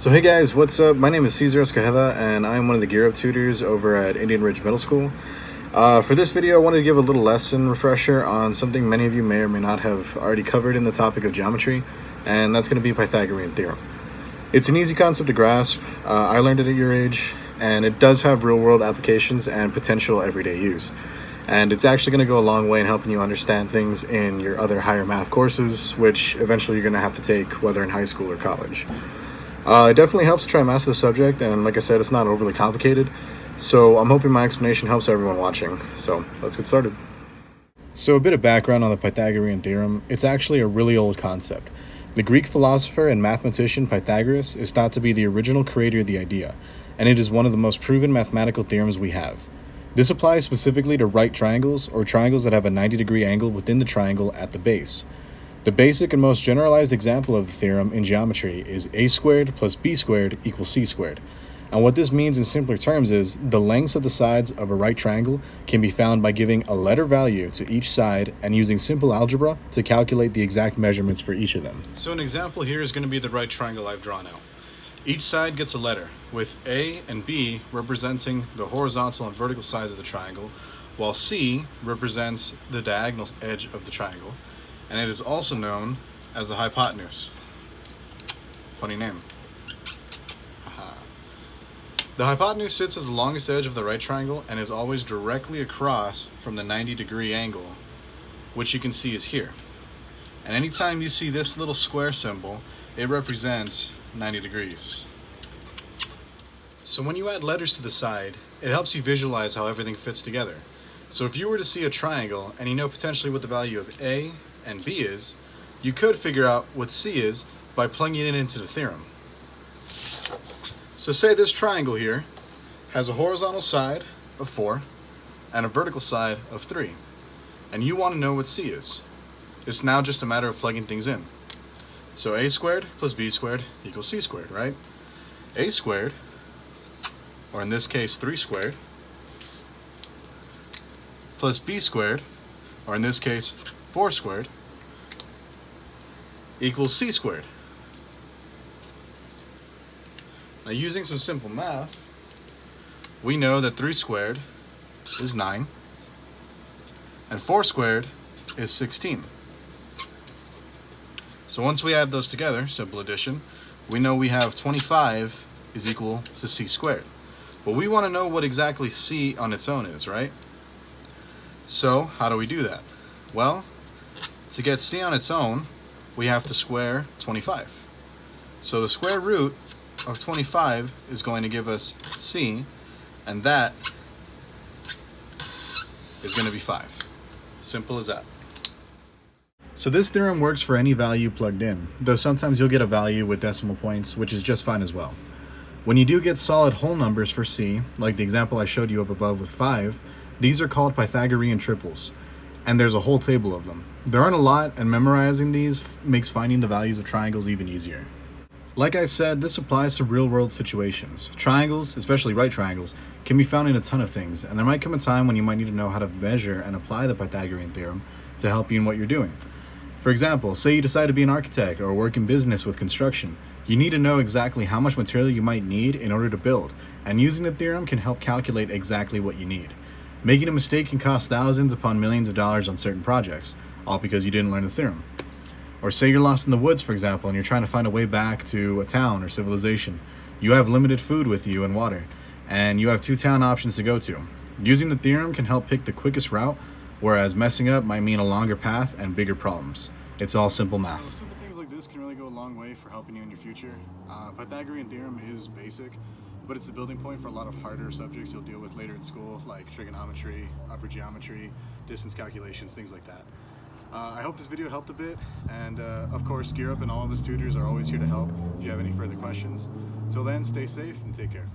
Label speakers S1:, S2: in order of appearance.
S1: So hey guys, what's up? My name is Cesar Escajeda and I'm one of the Gear Up tutors over at Indian Ridge Middle School. For this video, I wanted to give a little lesson refresher on something many of you may or may not have already covered in the topic of geometry, and that's going to be Pythagorean theorem. It's an easy concept to grasp. I learned it at your age, and it does have real-world applications and potential everyday use. And it's actually going to go a long way in helping you understand things in your other higher math courses, which eventually you're going to have to take whether in high school or college. It definitely helps to try and master the subject, and like I said, it's not overly complicated, so I'm hoping my explanation helps everyone watching. So let's get started. So a bit of background on the Pythagorean theorem. It's actually a really old concept. The Greek philosopher and mathematician Pythagoras is thought to be the original creator of the idea, and it is one of the most proven mathematical theorems we have. This applies specifically to right triangles, or triangles that have a 90-degree angle within the triangle at the base. The basic and most generalized example of the theorem in geometry is a squared plus b squared equals c squared. And what this means in simpler terms is the lengths of the sides of a right triangle can be found by giving a letter value to each side and using simple algebra to calculate the exact measurements for each of them. So an example here is going to be the right triangle I've drawn out. Each side gets a letter, with A and B representing the horizontal and vertical sides of the triangle, while C represents the diagonal edge of the triangle, and it is also known as the hypotenuse. Funny name. The hypotenuse sits as the longest edge of the right triangle and is always directly across from the 90-degree angle, which you can see is here. And anytime you see this little square symbol, it represents 90 degrees. So when you add letters to the side, it helps you visualize how everything fits together. So if you were to see a triangle and you know potentially what the value of A and B is, you could figure out what C is by plugging it into the theorem. So say this triangle here has a horizontal side of 4 and a vertical side of 3, and you want to know what C is. It's now just a matter of plugging things in. So a squared plus b squared equals c squared, right? A squared, or in this case 3 squared, plus b squared, or in this case 4 squared, equals c squared. Now using some simple math, we know that 3 squared is 9, and 4 squared is 16. So once we add those together, simple addition, we know we have 25 is equal to c squared. But we want to know what exactly c on its own is, right? So how do we do that? Well, to get c on its own, we have to square 25. So the square root of 25 is going to give us c, and that is going to be 5. Simple as that. So this theorem works for any value plugged in, though sometimes you'll get a value with decimal points, which is just fine as well. When you do get solid whole numbers for c, like the example I showed you up above with 5, these are called Pythagorean triples, and there's a whole table of them. There aren't a lot, and memorizing these makes finding the values of triangles even easier. Like I said, this applies to real-world situations. Triangles, especially right triangles, can be found in a ton of things, and there might come a time when you might need to know how to measure and apply the Pythagorean theorem to help you in what you're doing. For example, say you decide to be an architect or work in business with construction. You need to know exactly how much material you might need in order to build, and using the theorem can help calculate exactly what you need. Making a mistake can cost thousands upon millions of dollars on certain projects, all because you didn't learn the theorem. Or say you're lost in the woods, for example, and you're trying to find a way back to a town or civilization. You have limited food with you and water, and you have 2 town options to go to. Using the theorem can help pick the quickest route, whereas messing up might mean a longer path and bigger problems. It's all simple math. So simple things like this can really go a long way for helping you in your future. Pythagorean theorem is basic, but it's the building point for a lot of harder subjects you'll deal with later in school, like trigonometry, upper geometry, distance calculations, things like that. I hope this video helped a bit, and of course, Gear Up and all of his tutors are always here to help if you have any further questions. Till then, stay safe and take care.